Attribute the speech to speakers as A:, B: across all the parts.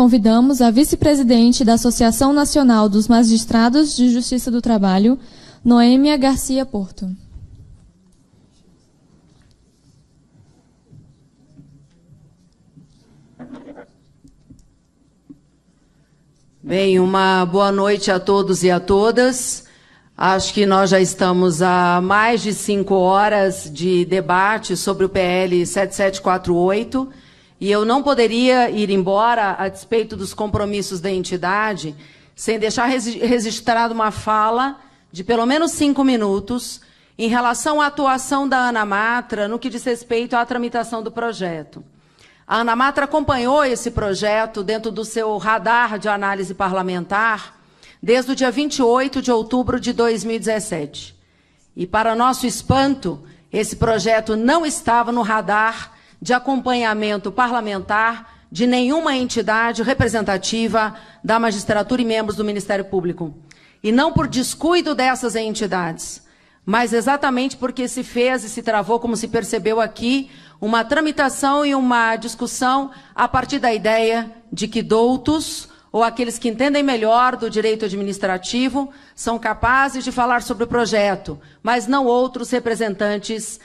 A: convidamos a vice-presidente da Associação Nacional dos Magistrados de Justiça do Trabalho, Noêmia Garcia Porto.
B: Bem, uma boa noite a todos e a todas. Acho que nós já estamos há mais de 5 horas de debate sobre o PL 7748 e eu não poderia ir embora, a despeito dos compromissos da entidade, sem deixar registrada uma fala de pelo menos 5 minutos em relação à atuação da Ana Matra no que diz respeito à tramitação do projeto. A Ana Matra acompanhou esse projeto dentro do seu radar de análise parlamentar desde o dia 28 de outubro de 2017. E, para nosso espanto, esse projeto não estava no radar de acompanhamento parlamentar de nenhuma entidade representativa da magistratura e membros do Ministério Público. E não por descuido dessas entidades, mas exatamente porque se fez e se travou, como se percebeu aqui, uma tramitação e uma discussão a partir da ideia de que doutos, ou aqueles que entendem melhor do direito administrativo, são capazes de falar sobre o projeto, mas não outros representantes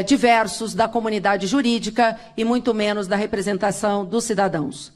B: diversos da comunidade jurídica e muito menos da representação dos cidadãos.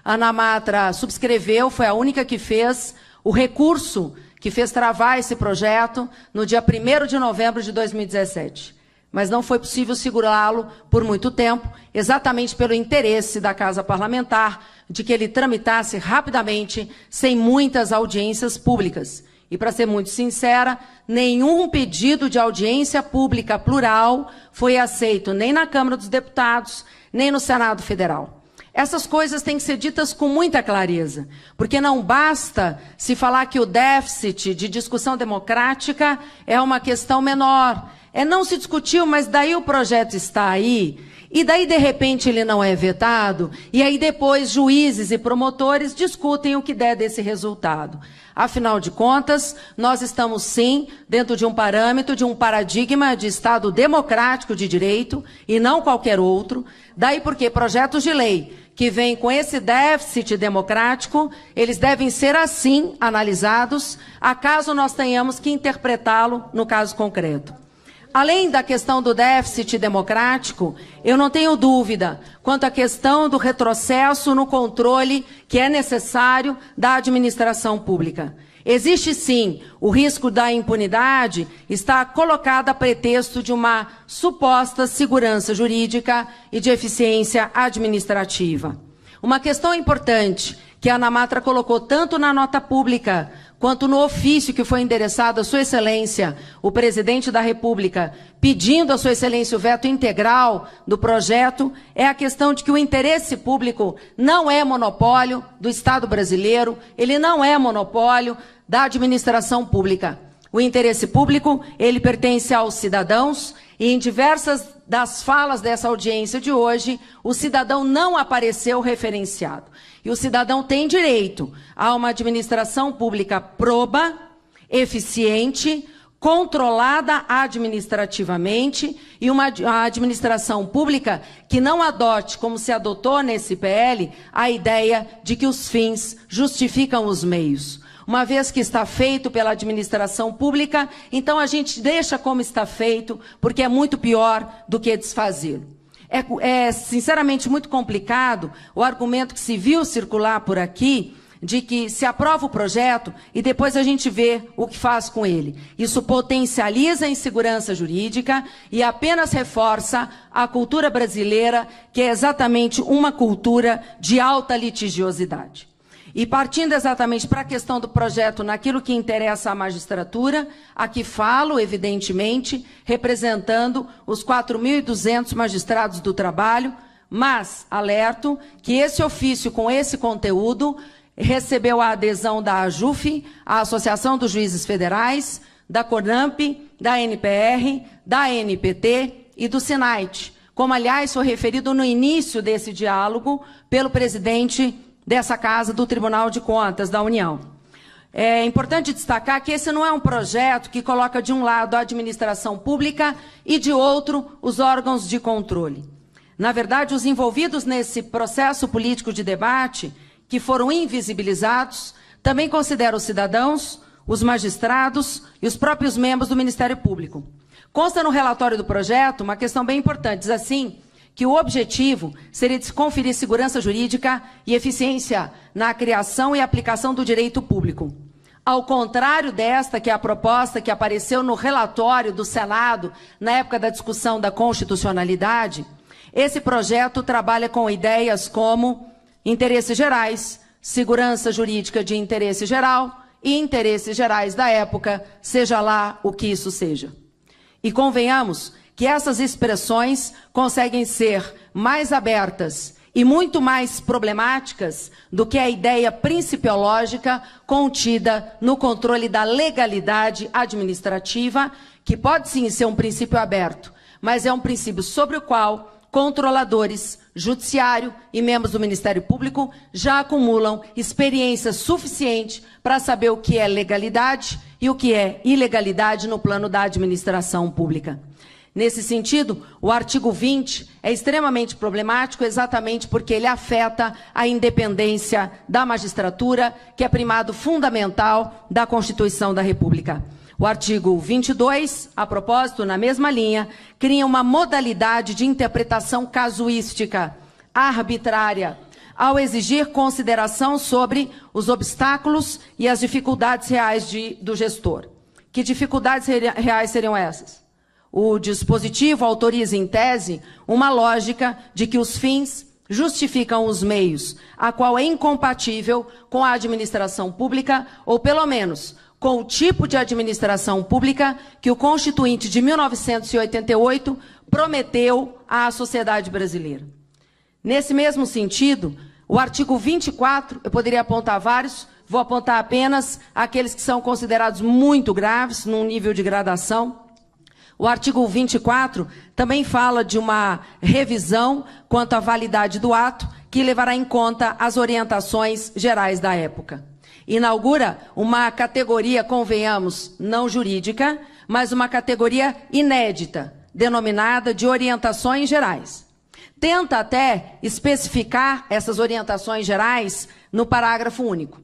B: A Ana Matra subscreveu, foi a única que fez o recurso que fez travar esse projeto no dia 1º de novembro de 2017. Mas não foi possível segurá-lo por muito tempo, exatamente pelo interesse da Casa Parlamentar de que ele tramitasse rapidamente, sem muitas audiências públicas. E, para ser muito sincera, nenhum pedido de audiência pública plural foi aceito nem na Câmara dos Deputados, nem no Senado Federal. Essas coisas têm que ser ditas com muita clareza, porque não basta se falar que o déficit de discussão democrática é uma questão menor. Não se discutiu, mas daí o projeto está aí, e daí, de repente, ele não é vetado, e aí depois juízes e promotores discutem o que der desse resultado. Afinal de contas, nós estamos, sim, dentro de um parâmetro, de um paradigma de Estado democrático de direito, e não qualquer outro. Daí porque projetos de lei que vêm com esse déficit democrático, eles devem ser, assim, analisados, acaso nós tenhamos que interpretá-lo no caso concreto. Além da questão do déficit democrático, eu não tenho dúvida quanto à questão do retrocesso no controle que é necessário da administração pública. Existe, sim, o risco da impunidade está colocado a pretexto de uma suposta segurança jurídica e de eficiência administrativa. Uma questão importante que a Ana Matra colocou tanto na nota pública quanto no ofício que foi endereçado à Sua Excelência, o Presidente da República, pedindo a Sua Excelência o veto integral do projeto, é a questão de que o interesse público não é monopólio do Estado brasileiro, ele não é monopólio da administração pública. O interesse público, ele pertence aos cidadãos, e em diversas das falas dessa audiência de hoje, o cidadão não apareceu referenciado. E o cidadão tem direito a uma administração pública proba, eficiente, controlada administrativamente e uma administração pública que não adote, como se adotou nesse PL, a ideia de que os fins justificam os meios. Uma vez que está feito pela administração pública, então a gente deixa como está feito, porque é muito pior do que desfazê-lo. É sinceramente muito complicado o argumento que se viu circular por aqui, de que se aprova o projeto e depois a gente vê o que faz com ele. Isso potencializa a insegurança jurídica e apenas reforça a cultura brasileira, que é exatamente uma cultura de alta litigiosidade. E partindo exatamente para a questão do projeto, naquilo que interessa à magistratura, aqui falo, evidentemente, representando os 4.200 magistrados do trabalho, mas alerto que esse ofício com esse conteúdo recebeu a adesão da AJUF, a Associação dos Juízes Federais, da CONAMP, da NPR, da NPT e do SINAIT, como, aliás, foi referido no início desse diálogo pelo presidente dessa Casa do Tribunal de Contas da União. É importante destacar que esse não é um projeto que coloca de um lado a administração pública e de outro os órgãos de controle. Na verdade, os envolvidos nesse processo político de debate, que foram invisibilizados, também considera os cidadãos, os magistrados e os próprios membros do Ministério Público. Consta no relatório do projeto uma questão bem importante, diz assim, que o objetivo seria de se conferir segurança jurídica e eficiência na criação e aplicação do direito público. Ao contrário desta, que é a proposta que apareceu no relatório do Senado, na época da discussão da constitucionalidade, esse projeto trabalha com ideias como interesses gerais, segurança jurídica de interesse geral e interesses gerais da época, seja lá o que isso seja. E convenhamos que essas expressões conseguem ser mais abertas e muito mais problemáticas do que a ideia principiológica contida no controle da legalidade administrativa, que pode sim ser um princípio aberto, mas é um princípio sobre o qual controladores, judiciário e membros do Ministério Público já acumulam experiência suficiente para saber o que é legalidade e o que é ilegalidade no plano da administração pública. Nesse sentido, o artigo 20 é extremamente problemático exatamente porque ele afeta a independência da magistratura, que é primado fundamental da Constituição da República. O artigo 22, a propósito, na mesma linha, cria uma modalidade de interpretação casuística, arbitrária, ao exigir consideração sobre os obstáculos e as dificuldades reais do gestor. Que dificuldades reais seriam essas? O dispositivo autoriza, em tese, uma lógica de que os fins justificam os meios, a qual é incompatível com a administração pública, ou pelo menos com o tipo de administração pública que o Constituinte de 1988 prometeu à sociedade brasileira. Nesse mesmo sentido, o artigo 24, eu poderia apontar vários, vou apontar apenas aqueles que são considerados muito graves, num nível de gradação. O artigo 24 também fala de uma revisão quanto à validade do ato, que levará em conta as orientações gerais da época. Inaugura uma categoria, convenhamos, não jurídica, mas uma categoria inédita, denominada de orientações gerais. Tenta até especificar essas orientações gerais no parágrafo único.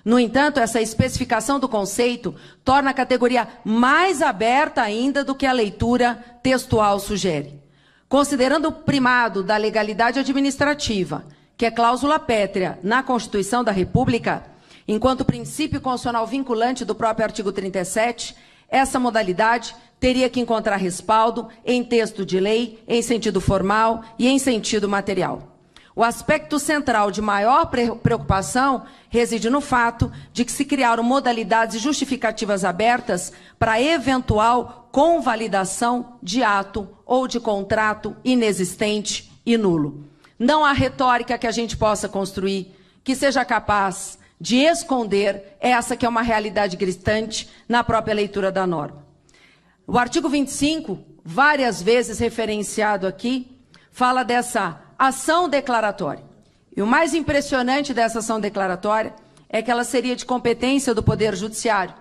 B: No entanto, essa especificação do conceito torna a categoria mais aberta ainda do que a leitura textual sugere. Considerando o primado da legalidade administrativa, que é cláusula pétrea na Constituição da República, enquanto princípio constitucional vinculante do próprio artigo 37, essa modalidade teria que encontrar respaldo em texto de lei, em sentido formal e em sentido material. O aspecto central de maior preocupação reside no fato de que se criaram modalidades justificativas abertas para eventual convalidação de ato ou de contrato inexistente e nulo. Não há retórica que a gente possa construir que seja capaz de esconder essa que é uma realidade gritante na própria leitura da norma. O artigo 25, várias vezes referenciado aqui, fala dessa ação declaratória. E o mais impressionante dessa ação declaratória é que ela seria de competência do Poder Judiciário.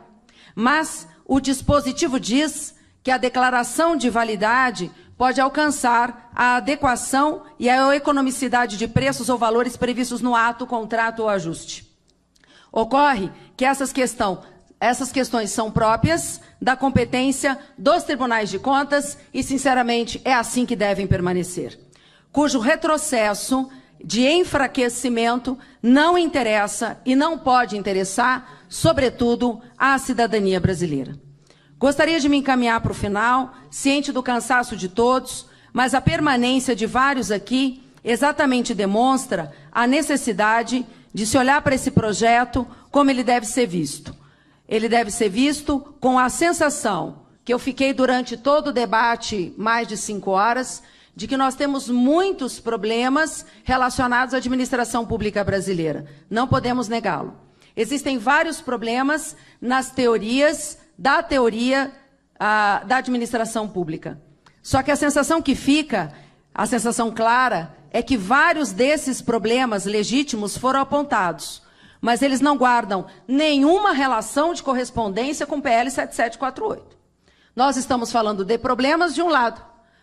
B: Mas o dispositivo diz que a declaração de validade pode alcançar a adequação e a economicidade de preços ou valores previstos no ato, contrato ou ajuste. Ocorre que essas questões são próprias da competência dos tribunais de contas e, sinceramente, é assim que devem permanecer, cujo retrocesso de enfraquecimento não interessa e não pode interessar, sobretudo, à cidadania brasileira. Gostaria de me encaminhar para o final, ciente do cansaço de todos, mas a permanência de vários aqui exatamente demonstra a necessidade de se olhar para esse projeto como ele deve ser visto. Ele deve ser visto com a sensação que eu fiquei durante todo o debate, mais de 5 horas, de que nós temos muitos problemas relacionados à administração pública brasileira. Não podemos negá-lo. Existem vários problemas nas teorias da da administração pública. Só que a sensação que fica, a sensação clara, é que vários desses problemas legítimos foram apontados, mas eles não guardam nenhuma relação de correspondência com o PL 7748. Nós estamos falando de problemas de um lado,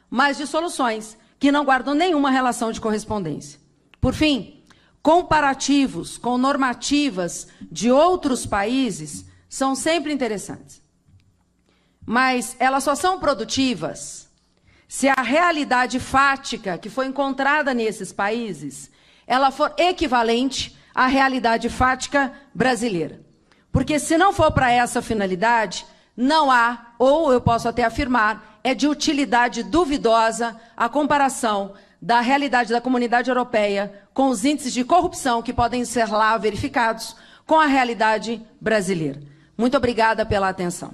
B: mas de soluções que não guardam nenhuma relação de correspondência. Por fim, comparativos com normativas de outros países são sempre interessantes. Mas elas só são produtivas se a realidade fática que foi encontrada nesses países, ela for equivalente à realidade fática brasileira. Porque se não for para essa finalidade, não há, ou eu posso até afirmar, é de utilidade duvidosa a comparação da realidade da comunidade europeia com os índices de corrupção que podem ser lá verificados com a realidade brasileira. Muito obrigada pela atenção.